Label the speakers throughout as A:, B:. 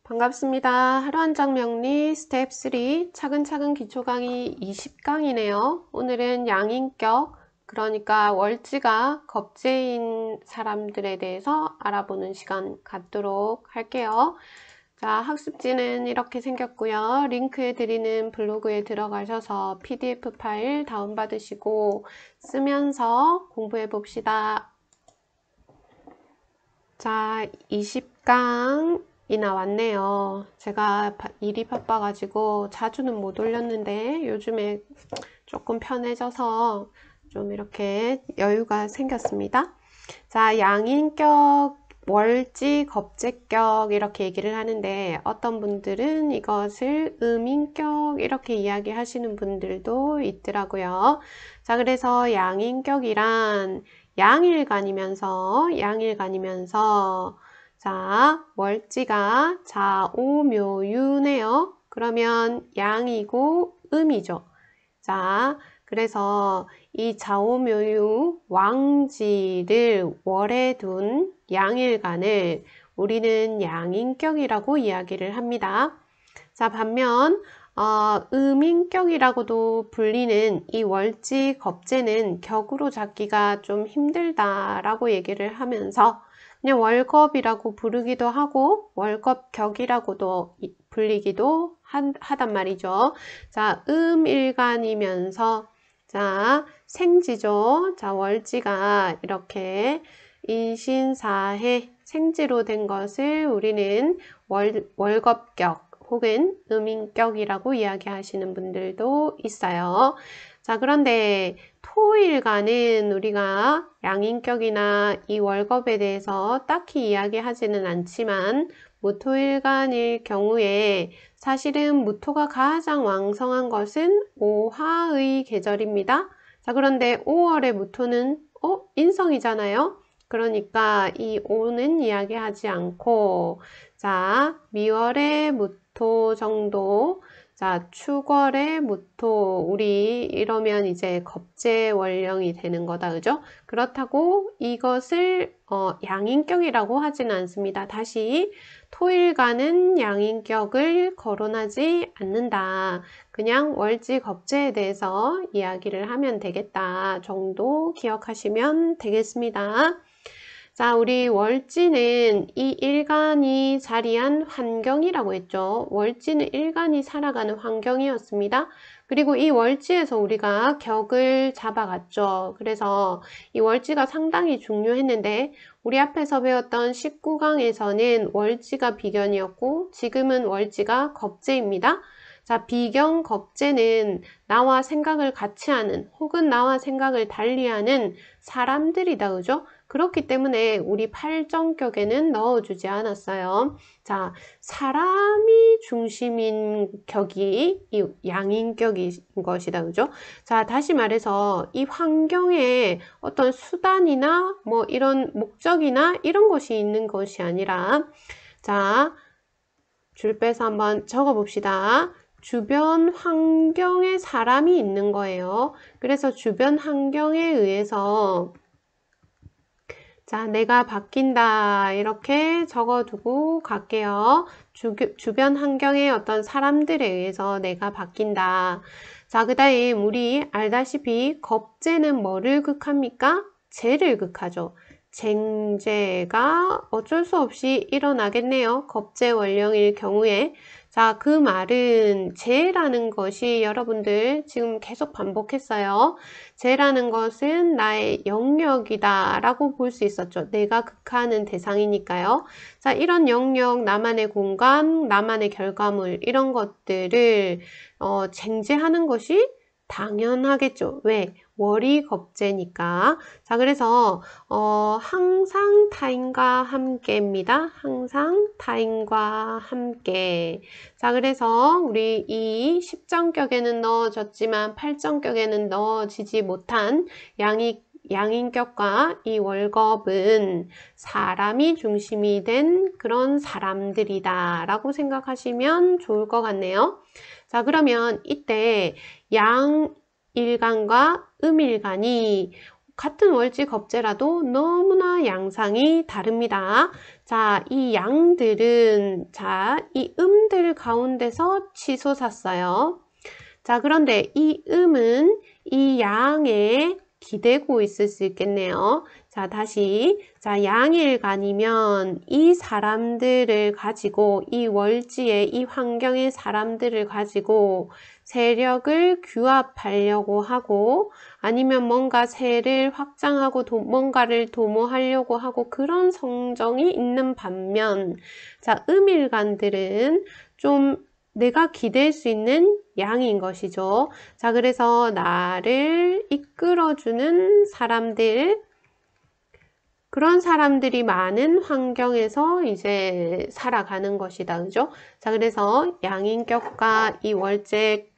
A: 반갑습니다. 하루 한 장 명리 스텝 3 차근차근 기초 강의 20강이네요. 오늘은 양인격, 그러니까 월지가 겁재인 사람들에 대해서 알아보는 시간 갖도록 할게요. 자, 학습지는 이렇게 생겼고요. 링크에 드리는 블로그에 들어가셔서 PDF 파일 다운받으시고 쓰면서 공부해 봅시다. 자, 20강이 나왔네요. 제가 일이 바빠가지고 자주는 못 올렸는데 요즘에 조금 편해져서 좀 이렇게 여유가 생겼습니다. 자, 양인격, 월지, 겁재격 이렇게 얘기를 하는데 어떤 분들은 이것을 음인격 이렇게 이야기하시는 분들도 있더라고요. 자, 그래서 양인격이란 양일간이면서 자, 월지가 자오묘유네요. 그러면 양이고 음이죠. 자, 그래서 이 자오묘유 왕지를 월에 둔 양일간을 우리는 양인격이라고 이야기를 합니다. 자, 반면 음인격이라고도 불리는 이 월지 겁재는 격으로 잡기가 좀 힘들다라고 얘기를 하면서 그냥 월겁이라고 부르기도 하고 월겁격이라고도 불리기도 하단 말이죠. 자, 음일간이면서 자, 생지죠. 자, 월지가 이렇게 인신사해 생지로 된 것을 우리는 월겁격 혹은 음인격이라고 이야기하시는 분들도 있어요. 자, 그런데 토일간은 우리가 양인격이나 이 월겁에 대해서 딱히 이야기하지는 않지만 무토일간일 경우에 사실은 무토가 가장 왕성한 것은 오화의 계절입니다. 자, 그런데 5월의 무토는 인성이잖아요. 그러니까 이 오는 이야기하지 않고 자, 미월의 무토 정도, 자, 축월의 무토, 우리 이러면 이제 겁재월령이 되는 거다, 그죠? 그렇다고 이것을 양인격이라고 하지는 않습니다. 다시 토일간은 양인격을 거론하지 않는다. 그냥 월지 겁재에 대해서 이야기를 하면 되겠다 정도 기억하시면 되겠습니다. 자, 우리 월지는 이 일간이 자리한 환경이라고 했죠. 월지는 일간이 살아가는 환경이었습니다. 그리고 이 월지에서 우리가 격을 잡아갔죠. 그래서 이 월지가 상당히 중요했는데 우리 앞에서 배웠던 19강에서는 월지가 비견이었고 지금은 월지가 겁재입니다. 자, 비견 겁재는 나와 생각을 같이 하는 혹은 나와 생각을 달리하는 사람들이다, 그죠? 그렇기 때문에 우리 팔정격에는 넣어주지 않았어요. 자, 사람이 중심인 격이 이 양인격인 것이다, 그죠? 자, 다시 말해서 이 환경에 어떤 수단이나 뭐 이런 목적이나 이런 것이 있는 것이 아니라 자, 줄 빼서 한번 적어 봅시다. 주변 환경에 사람이 있는 거예요. 그래서 주변 환경에 의해서 자, 내가 바뀐다 이렇게 적어두고 갈게요. 주변 환경의 어떤 사람들에 의해서 내가 바뀐다. 자, 그 다음 우리 알다시피 겁재는 뭐를 극합니까? 재를 극하죠. 쟁재가 어쩔 수 없이 일어나겠네요. 겁재월령일 경우에. 자, 그 말은 재라는 것이 여러분들 지금 계속 반복했어요. 재라는 것은 나의 영역이다 라고 볼 수 있었죠. 내가 극하는 대상이니까요. 자, 이런 영역, 나만의 공간, 나만의 결과물 이런 것들을 쟁제하는 것이 당연하겠죠. 왜? 월이 겁재니까. 자, 그래서 항상 타인과 함께입니다. 항상 타인과 함께. 자, 그래서 우리 이 10정격에는 넣어졌지만 8정격에는 넣어지지 못한 양인격과 이 월겁은 사람이 중심이 된 그런 사람들이다 라고 생각하시면 좋을 것 같네요. 자, 그러면 이때 양일간과 음일간이 같은 월지 겁재라도 너무나 양상이 다릅니다. 자, 이 양들은 이 음들 가운데서 치솟았어요. 자, 그런데 이 음은 이 양에 기대고 있을 수 있겠네요. 자, 다시. 자, 양일간이면 이 사람들을 가지고, 이 월지의 이 환경의 사람들을 가지고 세력을 규합하려고 하고, 아니면 뭔가 세를 확장하고 뭔가를 도모하려고 하고 그런 성정이 있는 반면, 자, 음일간들은 좀 내가 기댈 수 있는 양인 것이죠. 자, 그래서 나를 이끌어주는 사람들, 그런 사람들이 많은 환경에서 이제 살아가는 것이다. 그죠? 자, 그래서 양인격과 이 월지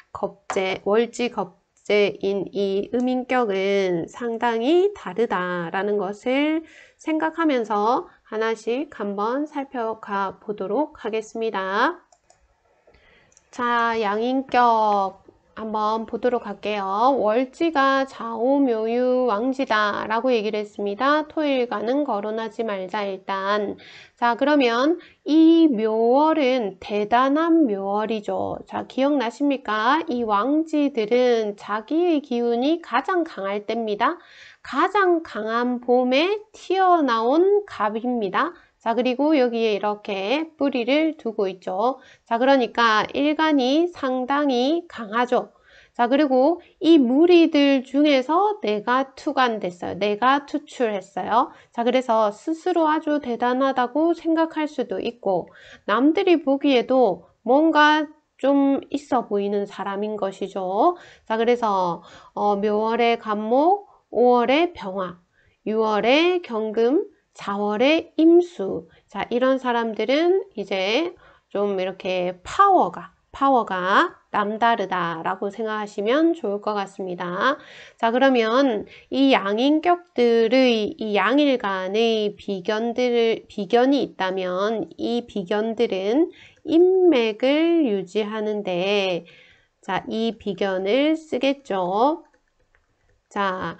A: 겁재인 이 음인격은 상당히 다르다라는 것을 생각하면서 하나씩 한번 살펴가 보도록 하겠습니다. 자, 양인격 한번 보도록 할게요. 월지가 좌오묘유 왕지다 라고 얘기를 했습니다. 토일과는 거론하지 말자 일단. 자, 그러면 이 묘월은 대단한 묘월이죠. 자, 기억나십니까? 이 왕지들은 자기의 기운이 가장 강할 때입니다. 가장 강한 봄에 튀어나온 갑입니다. 자, 그리고 여기에 이렇게 뿌리를 두고 있죠. 자, 그러니까 일간이 상당히 강하죠. 자, 그리고 이 무리들 중에서 내가 투간됐어요. 내가 투출했어요. 자, 그래서 스스로 아주 대단하다고 생각할 수도 있고, 남들이 보기에도 뭔가 좀 있어 보이는 사람인 것이죠. 자, 그래서 묘월의 간목, 5월의 병화, 6월의 경금, 4월의 임수. 자, 이런 사람들은 이제 좀 이렇게 파워가 남다르다라고 생각하시면 좋을 것 같습니다. 자, 그러면 이 양인격들의 이 양일간의 비견이 있다면 이 비견들은 인맥을 유지하는데 자, 이 비견을 쓰겠죠. 자,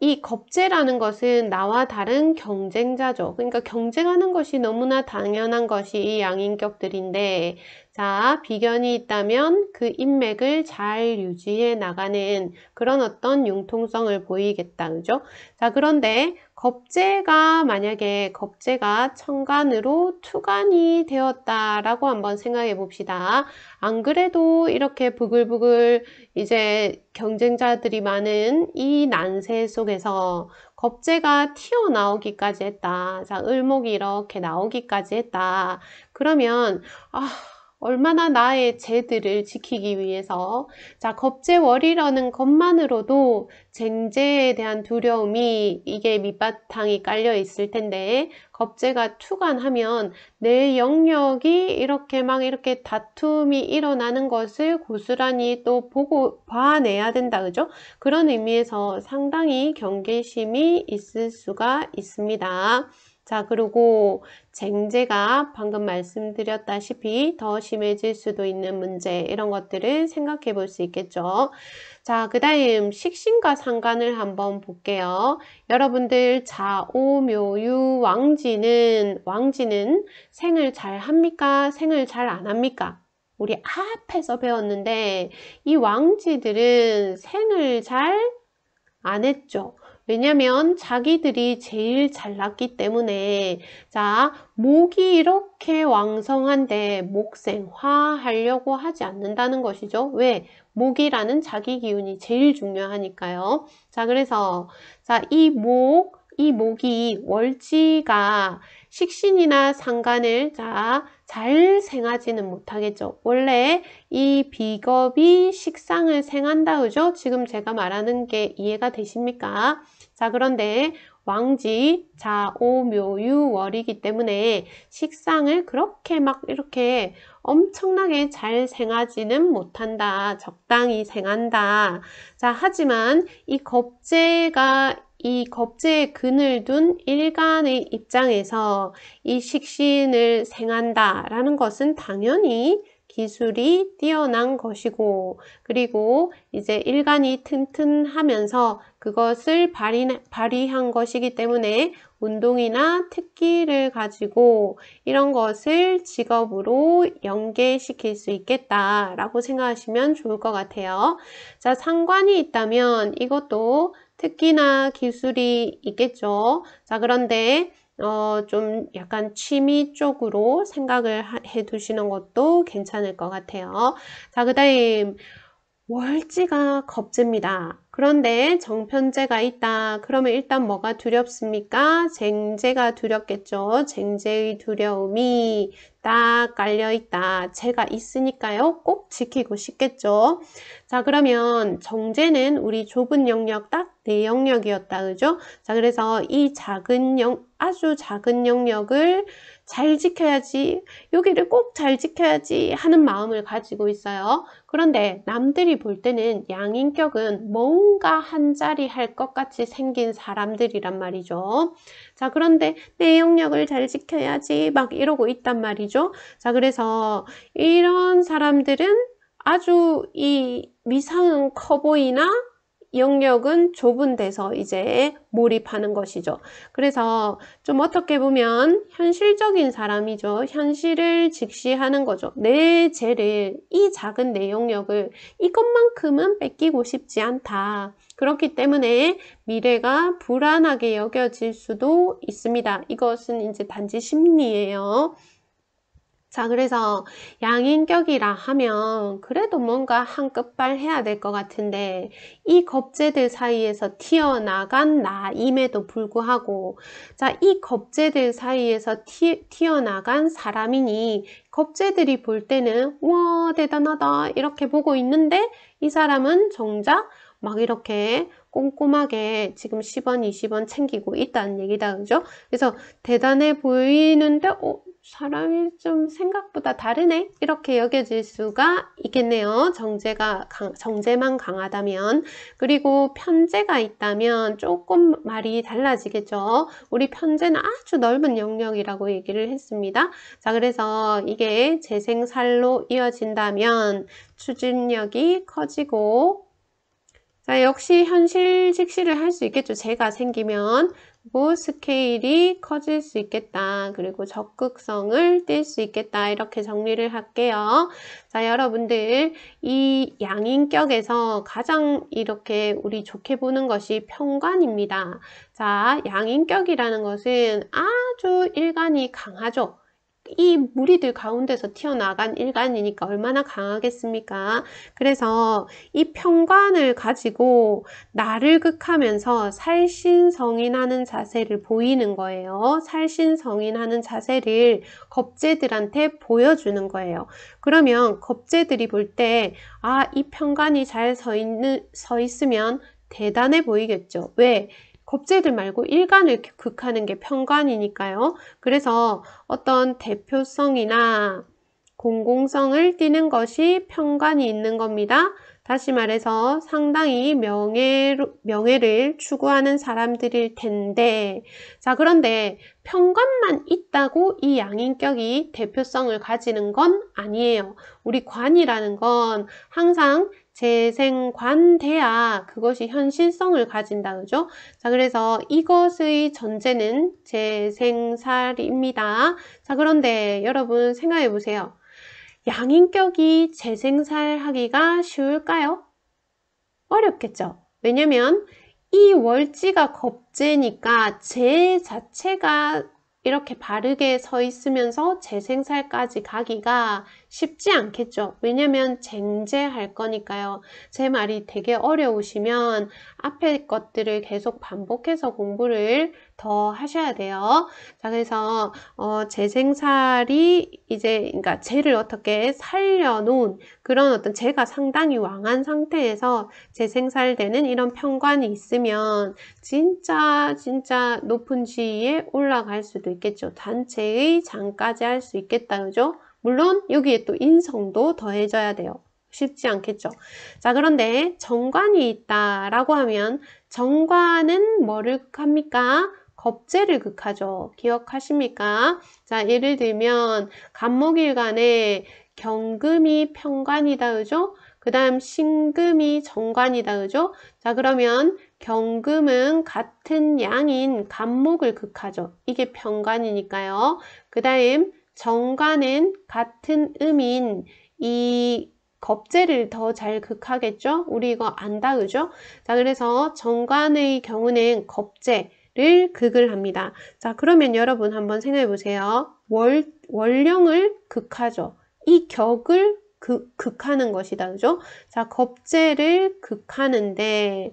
A: 이 겁재라는 것은 나와 다른 경쟁자죠. 그러니까 경쟁하는 것이 너무나 당연한 것이 이 양인격들인데, 자, 비견이 있다면 그 인맥을 잘 유지해 나가는 그런 어떤 융통성을 보이겠다. 그죠? 자, 그런데 만약에 겁재가 천간으로 투간이 되었다라고 한번 생각해 봅시다. 안 그래도 이렇게 부글부글 이제 경쟁자들이 많은 이 난세 속에서 겁재가 튀어나오기까지 했다. 자, 을목이 이렇게 나오기까지 했다. 그러면 얼마나 나의 재들을 지키기 위해서 자, 겁재월이라는 것만으로도 쟁제에 대한 두려움이 이게 밑바탕이 깔려 있을 텐데 겁재가 투간하면 내 영역이 이렇게 다툼이 일어나는 것을 고스란히 또 봐내야 된다. 그죠? 그런 의미에서 상당히 경계심이 있을 수가 있습니다. 자, 그리고 쟁제가 방금 말씀드렸다시피 더 심해질 수도 있는 문제, 이런 것들을 생각해 볼 수 있겠죠. 자, 그 다음 식신과 상관을 한번 볼게요. 여러분들 좌오묘유 왕지는 생을 잘 합니까? 생을 잘 안 합니까? 우리 앞에서 배웠는데 이 왕지들은 생을 잘 안 했죠. 왜냐면 자기들이 제일 잘났기 때문에. 자, 목이 이렇게 왕성한데 목생화하려고 하지 않는다는 것이죠. 왜? 목이라는 자기 기운이 제일 중요하니까요. 자, 그래서 자, 이 목이 월지가 식신이나 상관을 잘 생하지는 못하겠죠. 원래 이 비겁이 식상을 생한다. 그죠? 지금 제가 말하는 게 이해가 되십니까? 자, 그런데 왕지, 좌오묘유 월이기 때문에 식상을 그렇게 이렇게 엄청나게 잘 생하지는 못한다. 적당히 생한다. 자, 하지만 이 겁재에 근을 둔 일간의 입장에서 이 식신을 생한다라는 것은 당연히 기술이 뛰어난 것이고, 그리고 이제 일간이 튼튼하면서 그것을 발휘한 것이기 때문에 운동이나 특기를 가지고 이런 것을 직업으로 연계시킬 수 있겠다라고 생각하시면 좋을 것 같아요. 자, 상관이 있다면 이것도 특기나 기술이 있겠죠. 자, 그런데 좀 약간 취미 쪽으로 생각을 해 두시는 것도 괜찮을 것 같아요. 자, 그 다음 월지가 겁제입니다. 그런데 정편제가 있다. 그러면 일단 뭐가 두렵습니까? 쟁제가 두렵겠죠. 쟁제의 두려움이 딱 깔려있다. 제가 있으니까요. 꼭 지키고 싶겠죠. 자, 그러면 정제는 우리 좁은 영역 딱 내 영역이었다. 그죠? 자, 그래서 이 아주 작은 영역을 잘 지켜야지, 여기를 꼭 잘 지켜야지 하는 마음을 가지고 있어요. 그런데 남들이 볼 때는 양인격은 뭔가 한 자리 할 것 같이 생긴 사람들이란 말이죠. 자, 그런데 내 영역을 잘 지켜야지 막 이러고 있단 말이죠. 자, 그래서 이런 사람들은 아주 이 위상은 커 보이나 영역은 좁은 데서 이제 몰입하는 것이죠. 그래서 좀 어떻게 보면 현실적인 사람이죠. 현실을 직시하는 거죠. 내 죄를, 이 작은 내 영역을 이것만큼은 뺏기고 싶지 않다. 그렇기 때문에 미래가 불안하게 여겨질 수도 있습니다. 이것은 이제 단지 심리예요. 자, 그래서 양인격이라 하면 그래도 뭔가 한 끗발 해야 될 것 같은데 이 겁재들 사이에서 튀어나간 나임에도 불구하고 자, 이 겁재들 사이에서 튀어나간 사람이니 겁재들이 볼 때는 와 대단하다 이렇게 보고 있는데 이 사람은 정작 막 이렇게 꼼꼼하게 지금 10원, 20원 챙기고 있다는 얘기다. 그죠? 그래서 대단해 보이는데 사람이 좀 생각보다 다르네? 이렇게 여겨질 수가 있겠네요. 정제만 강하다면. 그리고 편제가 있다면 조금 말이 달라지겠죠. 우리 편제는 아주 넓은 영역이라고 얘기를 했습니다. 자, 그래서 이게 재생살로 이어진다면 추진력이 커지고 자, 역시 현실 직시를 할 수 있겠죠. 재가 생기면 그리고 스케일이 커질 수 있겠다. 그리고 적극성을 띨 수 있겠다. 이렇게 정리를 할게요. 자, 여러분들 이 양인격에서 가장 이렇게 우리 좋게 보는 것이 편관입니다. 자, 양인격이라는 것은 아주 일관이 강하죠. 이 무리들 가운데서 튀어나간 일간이니까 얼마나 강하겠습니까? 그래서 이 편관을 가지고 나를 극하면서 살신성인하는 자세를 보이는 거예요. 살신성인하는 자세를 겁재들한테 보여주는 거예요. 그러면 겁재들이 볼 때 이 편관이 잘 서 있으면 대단해 보이겠죠. 왜? 겁재들 말고 일간을 극하는 게 편관이니까요. 그래서 어떤 대표성이나 공공성을 띠는 것이 편관이 있는 겁니다. 다시 말해서 상당히 명예를 추구하는 사람들일 텐데 자, 그런데 편관만 있다고 이 양인격이 대표성을 가지는 건 아니에요. 우리 관이라는 건 항상 재생관돼야 그것이 현실성을 가진다. 그죠? 자, 그래서 이것의 전제는 재생살입니다. 자, 그런데 여러분 생각해 보세요. 양인격이 재생살하기가 쉬울까요? 어렵겠죠. 왜냐면 이 월지가 겁재니까 재 자체가 이렇게 바르게 서 있으면서 재생살까지 가기가 쉽지 않겠죠. 왜냐면 쟁제할 거니까요. 제 말이 되게 어려우시면 앞에 것들을 계속 반복해서 공부를 더 하셔야 돼요. 자, 그래서 재생살이 이제 그러니까 재를 어떻게 살려놓은 그런 어떤 재가 상당히 왕한 상태에서 재생살되는 이런 편관이 있으면 진짜 높은 지위에 올라갈 수도 있겠죠. 단체의 장까지 할 수 있겠다. 그죠? 물론 여기에 또 인성도 더해져야 돼요. 쉽지 않겠죠. 자, 그런데 정관이 있다라고 하면 정관은 뭐를 극합니까? 겁재를 극하죠. 기억하십니까? 자, 예를 들면 간목일간에 경금이 편관이다. 그죠? 그 다음 신금이 정관이다. 그죠? 자, 그러면 경금은 같은 양인 간목을 극하죠. 이게 편관이니까요. 그 다음 정관은 같은 음인 이 겁재를 더 잘 극하겠죠? 우리 이거 안다, 그죠? 자, 그래서 정관의 경우는 겁재를 극을 합니다. 자, 그러면 여러분 한번 생각해 보세요. 월령을 극하죠. 이 격을 극하는 것이다, 그죠? 자, 겁재를 극하는데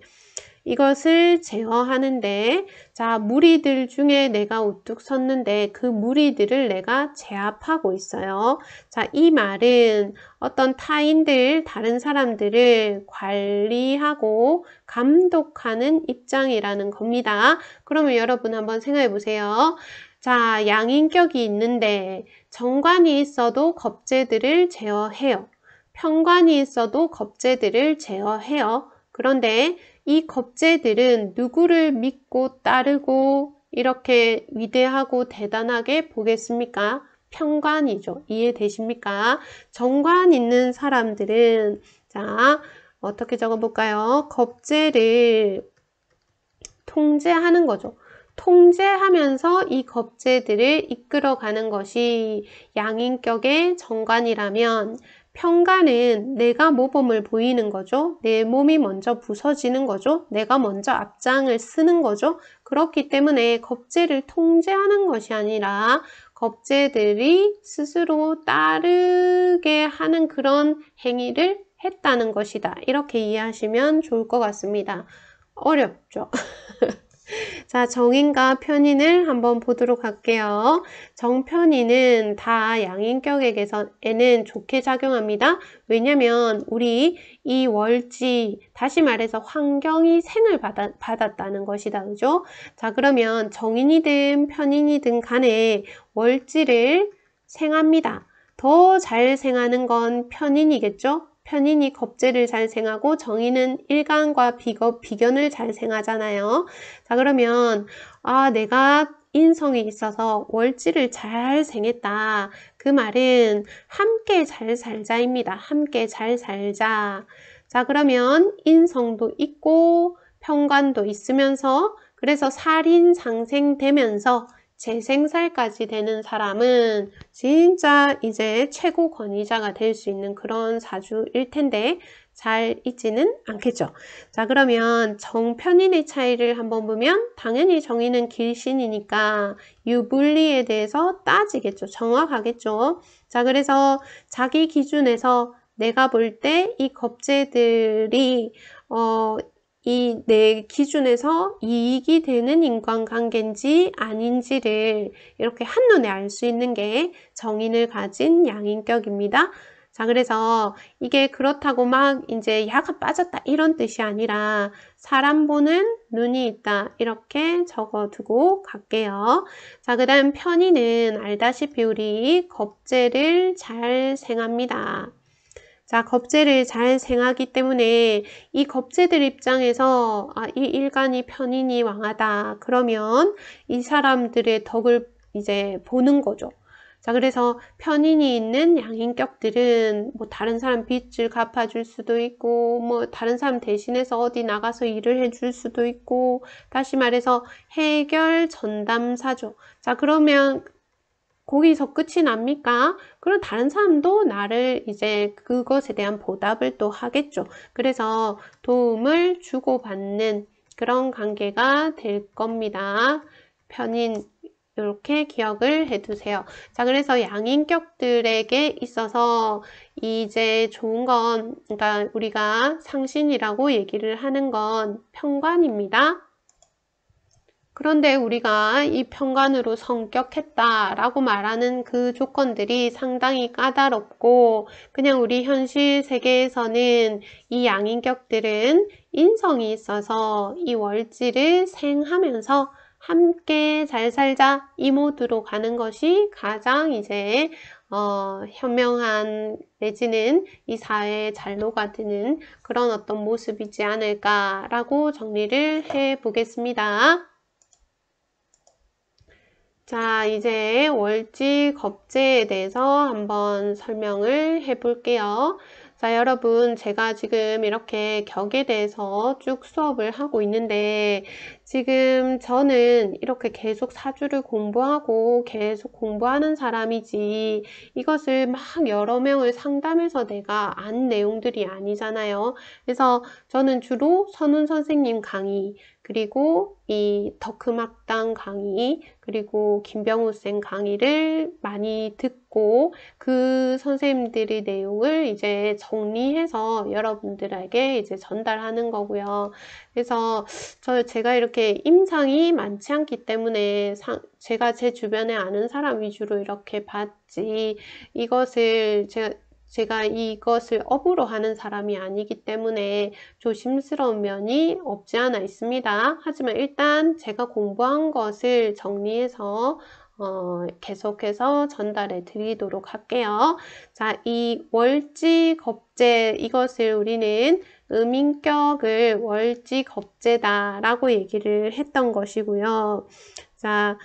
A: 이것을 제어하는데 자, 무리들 중에 내가 우뚝 섰는데 그 무리들을 내가 제압하고 있어요. 자, 이 말은 어떤 타인들, 다른 사람들을 관리하고 감독하는 입장이라는 겁니다. 그러면 여러분 한번 생각해 보세요. 자, 양인격이 있는데 정관이 있어도 겁재들을 제어해요. 편관이 있어도 겁재들을 제어해요. 그런데 이 겁재들은 누구를 믿고 따르고 이렇게 위대하고 대단하게 보겠습니까? 편관이죠. 이해되십니까? 정관 있는 사람들은 자, 어떻게 적어볼까요? 겁재를 통제하는 거죠. 통제하면서 이 겁재들을 이끌어가는 것이 양인격의 정관이라면 편관은 내가 모범을 보이는 거죠. 내 몸이 먼저 부서지는 거죠. 내가 먼저 앞장을 쓰는 거죠. 그렇기 때문에 겁재를 통제하는 것이 아니라 겁재들이 스스로 따르게 하는 그런 행위를 했다는 것이다. 이렇게 이해하시면 좋을 것 같습니다. 어렵죠? 자, 정인과 편인을 한번 보도록 할게요. 정편인은 다 양인격에게는 좋게 작용합니다. 왜냐면 우리 이 월지, 다시 말해서 환경이 생을 받았다는 것이다. 그죠? 자, 그러면 정인이든 편인이든 간에 월지를 생합니다. 더 잘 생하는 건 편인이겠죠? 편인이 겁재를 잘 생하고 정인은 일간과 비견을 잘 생하잖아요. 자, 그러면 내가 인성이 있어서 월지를 잘 생했다. 그 말은 함께 잘 살자입니다. 함께 잘 살자. 자, 그러면 인성도 있고 편관도 있으면서 그래서 살인상생되면서 재생살까지 되는 사람은 진짜 이제 최고 권위자가 될 수 있는 그런 사주일 텐데 잘 있지는 않겠죠. 자, 그러면 정편인의 차이를 한번 보면 당연히 정인은 길신이니까 유불리에 대해서 따지겠죠. 정확하겠죠. 자, 그래서 자기 기준에서 내가 볼 때 이 겁재들이 이 내 기준에서 이익이 되는 인간관계인지 아닌지를 이렇게 한눈에 알 수 있는 게 정인을 가진 양인격입니다. 자, 그래서 이게 그렇다고 막 이제 야가 빠졌다 이런 뜻이 아니라 사람 보는 눈이 있다 이렇게 적어두고 갈게요. 자, 그 다음 편인은 알다시피 우리 겁재를 잘 생합니다. 자, 겁재를 잘 생하기 때문에 이 겁재들 입장에서 이 일간이 편인이 왕하다. 그러면 이 사람들의 덕을 이제 보는 거죠. 자, 그래서 편인이 있는 양인격들은 뭐 다른 사람 빚을 갚아줄 수도 있고 뭐 다른 사람 대신해서 어디 나가서 일을 해줄 수도 있고 다시 말해서 해결 전담사죠. 자, 그러면 거기서 끝이 납니까? 그럼 다른 사람도 나를 이제 그것에 대한 보답을 또 하겠죠. 그래서 도움을 주고받는 그런 관계가 될 겁니다. 편인 이렇게 기억을 해두세요. 자, 그래서 양인격들에게 있어서 이제 좋은 건 그러니까 우리가 상신이라고 얘기를 하는 건 편관입니다. 그런데 우리가 이 편관으로 성격했다라고 말하는 그 조건들이 상당히 까다롭고 그냥 우리 현실 세계에서는 이 양인격들은 인성이 있어서 이 월지를 생하면서 함께 잘 살자 이 모드로 가는 것이 가장 이제 현명한 내지는 이 사회에 잘 녹아드는 그런 어떤 모습이지 않을까라고 정리를 해 보겠습니다. 자, 이제 월지 겁재에 대해서 한번 설명을 해 볼게요. 자, 여러분, 제가 지금 이렇게 격에 대해서 쭉 수업을 하고 있는데, 지금 저는 이렇게 계속 사주를 공부하고 계속 공부하는 사람이지, 이것을 막 여러 명을 상담해서 내가 안 내용들이 아니잖아요. 그래서 저는 주로 선훈 선생님 강의, 그리고 이 덕흠학당 강의, 그리고 김병우 쌤 강의를 많이 듣고 그 선생님들의 내용을 이제 정리해서 여러분들에게 이제 전달하는 거고요. 그래서 제가 이렇게 임상이 많지 않기 때문에 제가 제 주변에 아는 사람 위주로 이렇게 봤지, 이것을 제가 이것을 업으로 하는 사람이 아니기 때문에 조심스러운 면이 없지 않아 있습니다. 하지만 일단 제가 공부한 것을 정리해서 계속해서 전달해 드리도록 할게요. 자, 이 월지겁재, 이것을 우리는 음인격을 월지겁재다라고 얘기를 했던 것이고요. 자,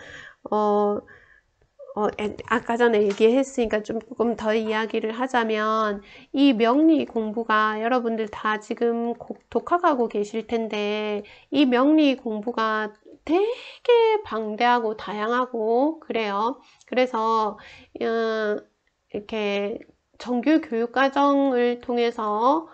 A: 아까 전에 얘기했으니까 조금 더 이야기를 하자면, 이 명리 공부가 여러분들 다 지금 독학하고 계실 텐데, 이 명리 공부가 되게 방대하고 다양하고 그래요. 그래서 이렇게 정규 교육과정을 통해서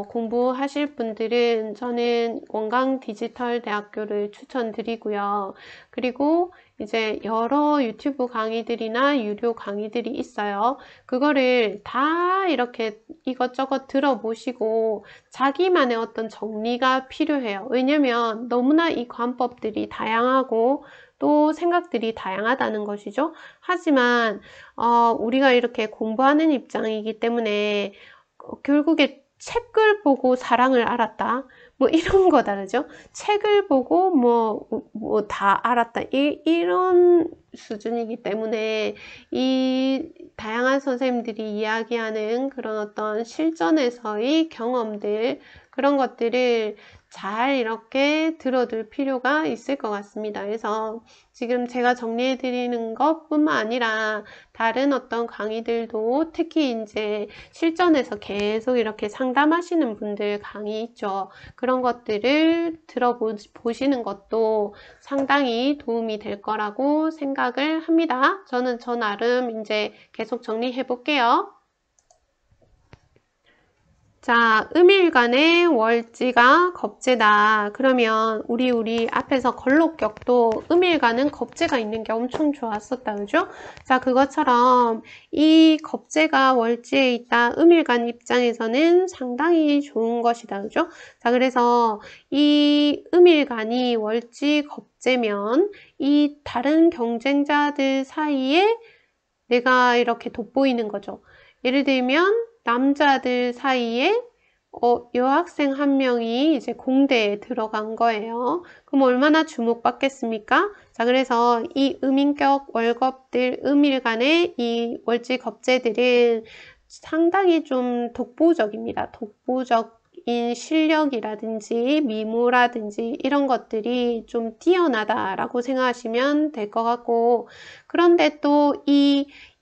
A: 공부하실 분들은 저는 원광디지털대학교를 추천드리고요. 그리고 이제 여러 유튜브 강의들이나 유료 강의들이 있어요. 그거를 다 이렇게 이것저것 들어보시고 자기만의 어떤 정리가 필요해요. 왜냐면 너무나 이 관법들이 다양하고 또 생각들이 다양하다는 것이죠. 하지만 우리가 이렇게 공부하는 입장이기 때문에 결국에 책을 보고 사랑을 알았다, 뭐 이런 거 다르죠. 책을 보고 뭐 다 알았다, 이런 수준이기 때문에 이 다양한 선생님들이 이야기하는 그런 어떤 실전에서의 경험들, 그런 것들을 잘 이렇게 들어둘 필요가 있을 것 같습니다. 그래서 지금 제가 정리해 드리는 것뿐만 아니라 다른 어떤 강의들도, 특히 이제 실전에서 계속 이렇게 상담하시는 분들 강의 있죠. 그런 것들을 들어보시는 것도 상당히 도움이 될 거라고 생각을 합니다. 저는 저 나름 이제 계속 정리해 볼게요. 자, 음일간의 월지가 겁재다. 그러면 우리 앞에서 걸록격도 음일간은 겁재가 있는 게 엄청 좋았었다, 그죠? 자, 그것처럼 이 겁재가 월지에 있다. 음일간 입장에서는 상당히 좋은 것이다, 그죠? 자, 그래서 이 음일간이 월지 겁재면 이 다른 경쟁자들 사이에 내가 이렇게 돋보이는 거죠. 예를 들면 남자들 사이에 여학생 한 명이 이제 공대에 들어간 거예요. 그럼 얼마나 주목받겠습니까? 자, 그래서 이 음인격 월겁들, 음일간의 이 월지겁재들은 상당히 좀 독보적입니다. 독보적인 실력이라든지 미모라든지 이런 것들이 좀 뛰어나다라고 생각하시면 될 것 같고, 그런데 또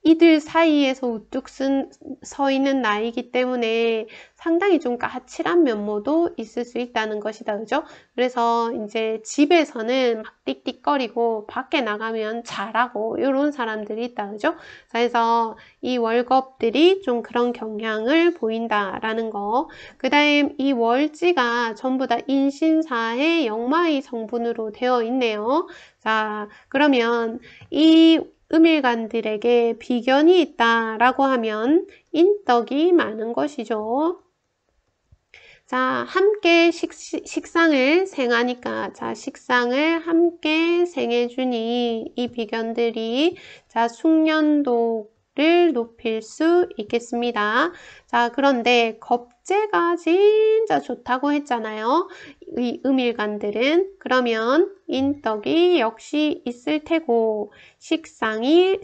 A: 이들 사이에서 우뚝 서 있는 나이기 때문에 상당히 좀 까칠한 면모도 있을 수 있다는 것이다, 그죠? 그래서 이제 집에서는 막 띡띡거리고 밖에 나가면 잘하고 이런 사람들이 있다, 그죠? 그래서 이 월겁들이 좀 그런 경향을 보인다라는 거. 그 다음 이 월지가 전부 다 인신사의 역마의 성분으로 되어 있네요. 자, 그러면 이 음일간들에게 비견이 있다라고 하면 인덕이 많은 것이죠. 자, 함께 식상을 생하니까, 자, 식상을 함께 생해주니 이 비견들이 자, 숙련도를 높일 수 있겠습니다. 자, 그런데 겁재가 진짜 좋다고 했잖아요. 이 음일간들은. 그러면 인덕이 역시 있을 테고, 식상을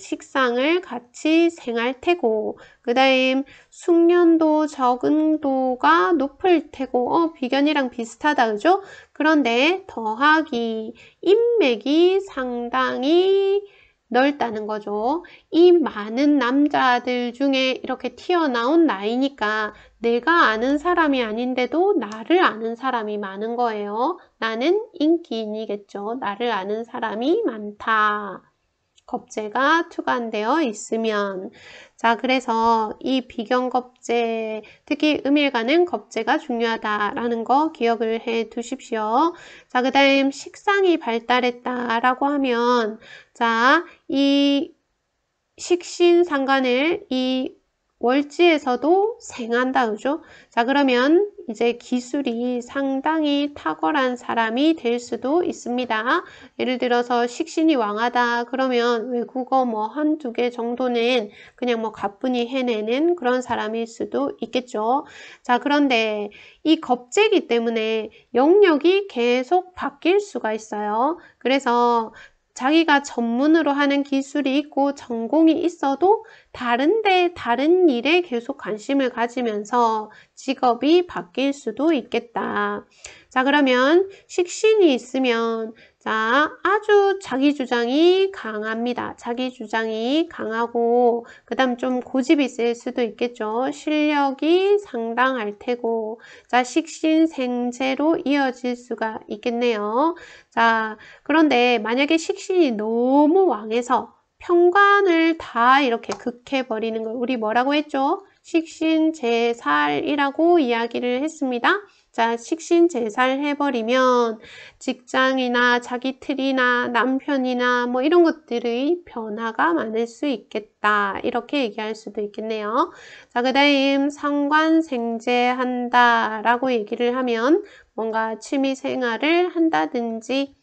A: 같이 생할 테고, 그 다음 숙련도, 적응도가 높을 테고, 비견이랑 비슷하다, 그죠? 그런데 더하기 인맥이 상당히 넓다는 거죠. 이 많은 남자들 중에 이렇게 튀어나온 나이니까 내가 아는 사람이 아닌데도 나를 아는 사람이 많은 거예요. 나는 인기인이겠죠. 나를 아는 사람이 많다. 겁재가 투관되어 있으면. 자, 그래서 이 비경겁재, 특히 음일간은 겁재가 중요하다라는 거 기억을 해 두십시오. 자, 그 다음 식상이 발달했다라고 하면, 자, 이 식신상관을 이 월지에서도 생한다, 그죠? 자, 그러면 이제 기술이 상당히 탁월한 사람이 될 수도 있습니다. 예를 들어서 식신이 왕하다 그러면 외국어 뭐 한두 개 정도는 그냥 뭐 가뿐히 해내는 그런 사람일 수도 있겠죠. 자, 그런데 이 겁재기 때문에 영역이 계속 바뀔 수가 있어요. 그래서 자기가 전문으로 하는 기술이 있고 전공이 있어도 다른 일에 계속 관심을 가지면서 직업이 바뀔 수도 있겠다. 자, 그러면 식신이 있으면 자, 아주 자기 주장이 강합니다. 자기 주장이 강하고 그 다음 좀 고집이 있을 수도 있겠죠. 실력이 상당할 테고 자, 식신생재로 이어질 수가 있겠네요. 자, 그런데 만약에 식신이 너무 왕해서 편관을 다 이렇게 극해버리는 걸 우리 뭐라고 했죠? 식신제살이라고 이야기를 했습니다. 자, 식신제살 해버리면 직장이나 자기 틀이나 남편이나 뭐 이런 것들의 변화가 많을 수 있겠다. 이렇게 얘기할 수도 있겠네요. 자, 그 다음 상관생재한다 라고 얘기를 하면 뭔가 취미생활을 한다든지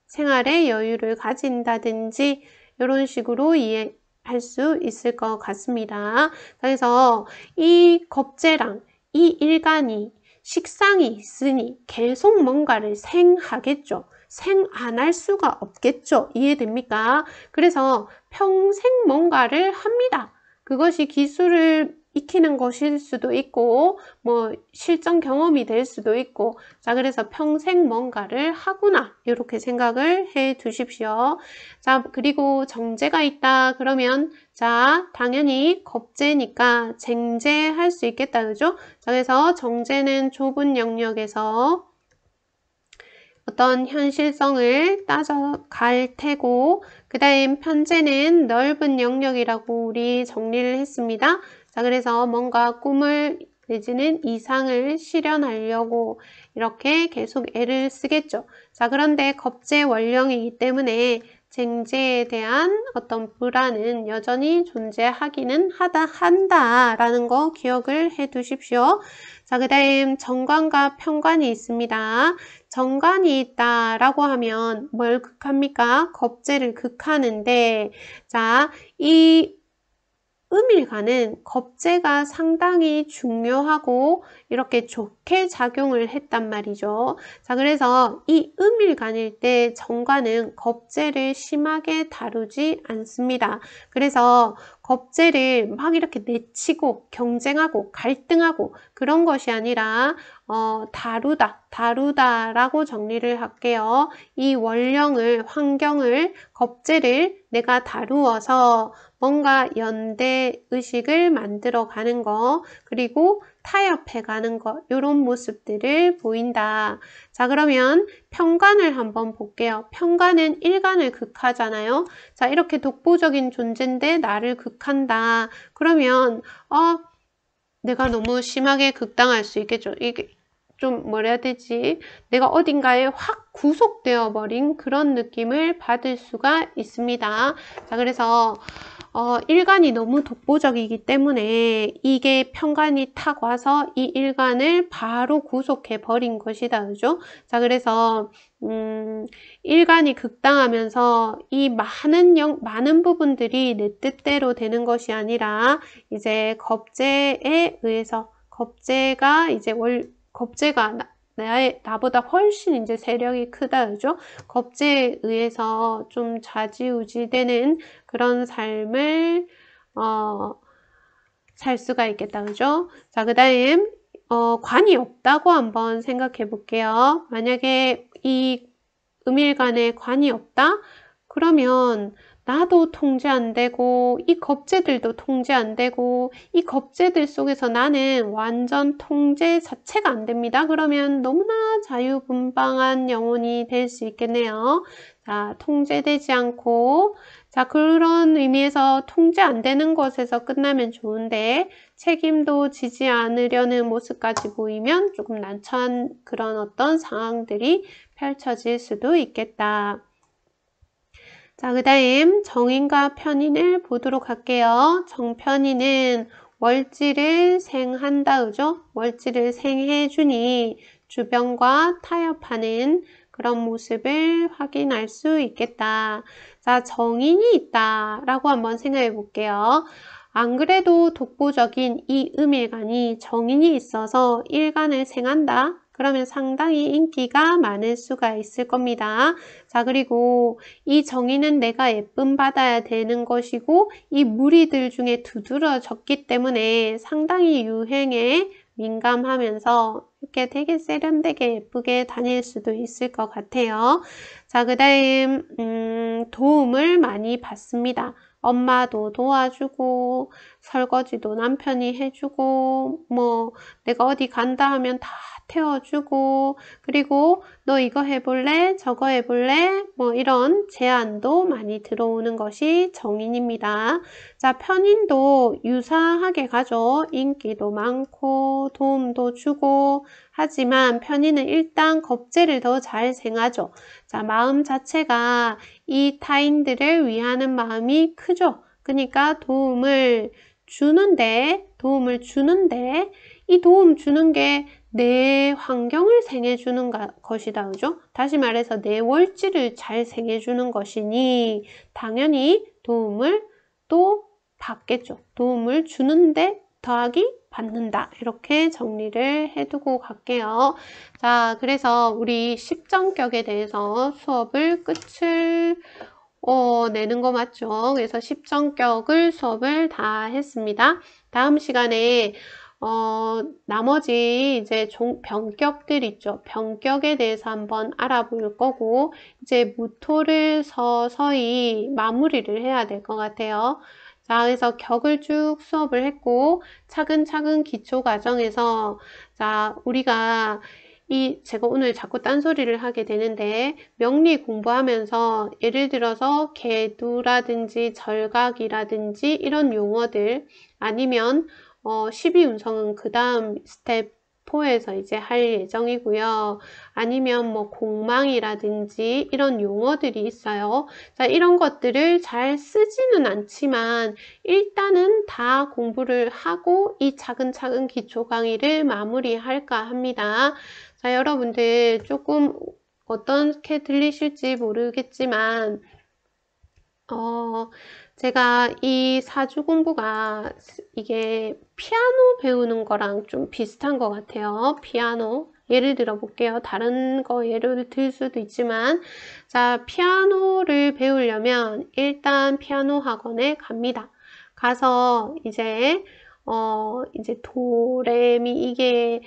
A: 생활에 여유를 가진다든지 이런 식으로 이해할 수 있을 것 같습니다. 그래서 이 겁재랑 이 일간이 식상이 있으니 계속 뭔가를 생하겠죠. 생 안 할 수가 없겠죠. 이해됩니까? 그래서 평생 뭔가를 합니다. 그것이 기술을 익히는 것일 수도 있고 뭐 실전 경험이 될 수도 있고 자, 그래서 평생 뭔가를 하구나 이렇게 생각을 해 두십시오. 자, 그리고 정제가 있다 그러면 자, 당연히 겁재니까 쟁제할 수 있겠다, 그죠? 자, 그래서 정제는 좁은 영역에서 어떤 현실성을 따져갈 테고 그 다음 편제는 넓은 영역이라고 우리 정리를 했습니다. 자, 그래서 뭔가 꿈을 내지는 이상을 실현하려고 이렇게 계속 애를 쓰겠죠. 자, 그런데 겁재 원령이기 때문에 쟁제에 대한 어떤 불안은 여전히 존재하기는 한다라는 거 기억을 해 두십시오. 자, 그 다음 정관과 편관이 있습니다. 정관이 있다라고 하면 뭘 극합니까? 겁재를 극하는데 자, 이 음일간은 겁재가 상당히 중요하고 이렇게 좋게 작용을 했단 말이죠. 자, 그래서 이 음일간일 때 정관은 겁재를 심하게 다루지 않습니다. 그래서 겁재를 막 이렇게 내치고 경쟁하고 갈등하고 그런 것이 아니라 다루다라고 정리를 할게요. 이 원령을, 환경을, 겁재를 내가 다루어서 뭔가 연대 의식을 만들어 가는 거, 그리고 타협해 가는 것, 이런 모습들을 보인다. 자, 그러면 편관을 한번 볼게요. 편관은 일간을 극하잖아요. 자, 이렇게 독보적인 존재인데 나를 극한다. 그러면 내가 너무 심하게 극당할 수 있겠죠. 이게 좀 뭐라 해야 되지? 내가 어딘가에 확 구속되어 버린 그런 느낌을 받을 수가 있습니다. 자, 그래서 일간이 너무 독보적이기 때문에 이게 편관이 탁 와서 이 일간을 바로 구속해 버린 것이다. 그죠? 자, 그래서 일간이 극당하면서 이 많은 부분들이 내 뜻대로 되는 것이 아니라 이제 겁재에 의해서 겁재가 나보다 훨씬 이제 세력이 크다, 그죠? 겁재에 의해서 좀 좌지우지되는 그런 삶을 살 수가 있겠다, 그죠? 자, 그 다음 관이 없다고 한번 생각해 볼게요. 만약에 이 음일간에 관이 없다? 그러면 나도 통제 안 되고 이 겁재들도 통제 안 되고 이 겁재들 속에서 나는 완전 통제 자체가 안 됩니다. 그러면 너무나 자유분방한 영혼이 될 수 있겠네요. 자, 통제되지 않고 자, 그런 의미에서 통제 안 되는 것에서 끝나면 좋은데 책임도 지지 않으려는 모습까지 보이면 조금 난처한 그런 어떤 상황들이 펼쳐질 수도 있겠다. 자, 그 다음 정인과 편인을 보도록 할게요. 정편인은 월지를 생한다, 그죠? 월지를 생해주니 주변과 타협하는 그런 모습을 확인할 수 있겠다. 자, 정인이 있다 라고 한번 생각해 볼게요. 안 그래도 독보적인 이 음일간이 정인이 있어서 일간을 생한다. 그러면 상당히 인기가 많을 수가 있을 겁니다. 자, 그리고 이 정의는 내가 예쁨 받아야 되는 것이고 이 무리들 중에 두드러졌기 때문에 상당히 유행에 민감하면서 이렇게 되게 세련되게 예쁘게 다닐 수도 있을 것 같아요. 자, 그 다음 도움을 많이 받습니다. 엄마도 도와주고 설거지도 남편이 해주고 뭐 내가 어디 간다 하면 다 태워주고 그리고 너 이거 해볼래? 저거 해볼래? 뭐 이런 제안도 많이 들어오는 것이 정인입니다. 자, 편인도 유사하게 가죠. 인기도 많고 도움도 주고 하지만 편인은 일단 겁재를 더 잘 생하죠. 자, 마음 자체가 이 타인들을 위하는 마음이 크죠. 그러니까 도움을 주는데 이 도움 주는 게 내 환경을 생해주는 것이다. 그죠? 다시 말해서 내 월지를 잘 생해주는 것이니 당연히 도움을 또 받겠죠. 도움을 주는데 더하기 받는다. 이렇게 정리를 해두고 갈게요. 자, 그래서 우리 십정격에 대해서 수업을 끝을 내는 거 맞죠? 그래서 십정격을 수업을 다 했습니다. 다음 시간에 나머지 이제 병격들 있죠. 병격에 대해서 한번 알아볼 거고, 이제 무토를 서서히 마무리를 해야 될 것 같아요. 자, 그래서 격을 쭉 수업을 했고, 차근차근 기초 과정에서, 자, 우리가 제가 오늘 자꾸 딴소리를 하게 되는데, 명리 공부하면서 예를 들어서 개두라든지 절각이라든지 이런 용어들, 아니면 12운성은 그 다음 스텝 4에서 이제 할 예정이고요. 아니면 뭐 공망이라든지 이런 용어들이 있어요. 자, 이런 것들을 잘 쓰지는 않지만 일단은 다 공부를 하고 이 차근차근 기초 강의를 마무리할까 합니다. 자, 여러분들 조금 어떻게 들리실지 모르겠지만 제가 이 사주 공부가 이게 피아노 배우는 거랑 좀 비슷한 것 같아요. 피아노. 예를 들어 볼게요. 다른 거 예를 들 수도 있지만, 자, 피아노를 배우려면 일단 피아노 학원에 갑니다. 가서 이제 도레미 이게,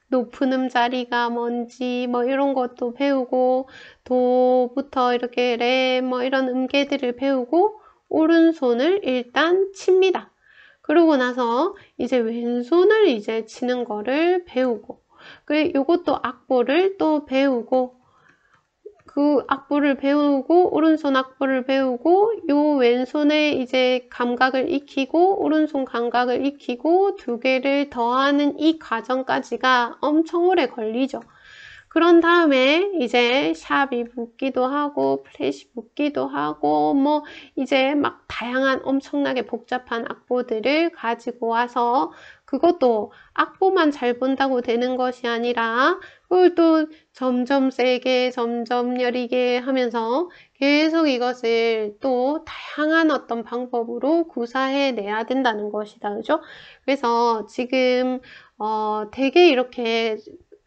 A: 높은 음자리가 뭔지 뭐 이런 것도 배우고 도부터 이렇게 레 뭐 이런 음계들을 배우고 오른손을 일단 칩니다. 그러고 나서 이제 왼손을 이제 치는 거를 배우고 그리고 요것도 악보를 또 배우고 그 악보를 배우고 오른손 악보를 배우고 요 왼손에 이제 감각을 익히고 오른손 감각을 익히고 두 개를 더하는 이 과정까지가 엄청 오래 걸리죠. 그런 다음에 이제 샵이 붙기도 하고 플랫이 붙기도 하고 뭐 이제 막 다양한 엄청나게 복잡한 악보들을 가지고 와서 그것도 악보만 잘 본다고 되는 것이 아니라 그걸 또 점점 세게 점점 여리게 하면서 계속 이것을 또 다양한 어떤 방법으로 구사해 내야 된다는 것이다. 그죠? 그래서 지금 되게 이렇게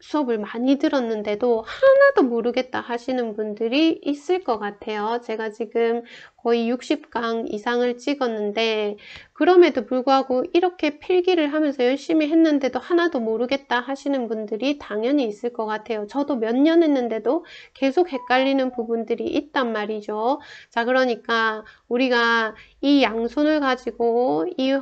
A: 수업을 많이 들었는데도 하나도 모르겠다 하시는 분들이 있을 것 같아요. 제가 지금 거의 60강 이상을 찍었는데 그럼에도 불구하고 이렇게 필기를 하면서 열심히 했는데도 하나도 모르겠다 하시는 분들이 당연히 있을 것 같아요. 저도 몇 년 했는데도 계속 헷갈리는 부분들이 있단 말이죠. 자, 그러니까 우리가 이 양손을 가지고 이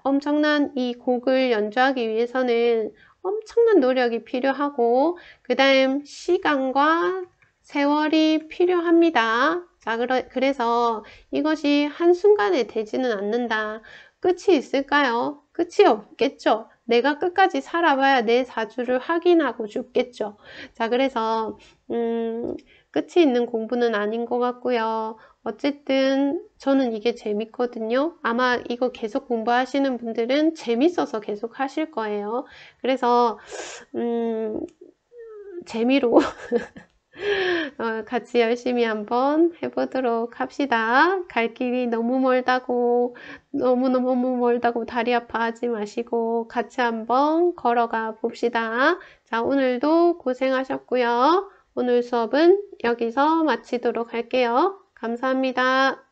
A: 엄청난 이 곡을 연주하기 위해서는 엄청난 노력이 필요하고 그 다음 시간과 세월이 필요합니다. 자, 그래서 이것이 한순간에 되지는 않는다. 끝이 있을까요? 끝이 없겠죠. 내가 끝까지 살아봐야 내 사주를 확인하고 죽겠죠. 자, 그래서 끝이 있는 공부는 아닌 것 같고요. 어쨌든 저는 이게 재밌거든요. 아마 이거 계속 공부하시는 분들은 재밌어서 계속 하실 거예요. 그래서 재미로 같이 열심히 한번 해보도록 합시다. 갈 길이 너무 멀다고 너무너무 멀다고 다리 아파하지 마시고 같이 한번 걸어가 봅시다. 자, 오늘도 고생하셨고요. 오늘 수업은 여기서 마치도록 할게요. 감사합니다.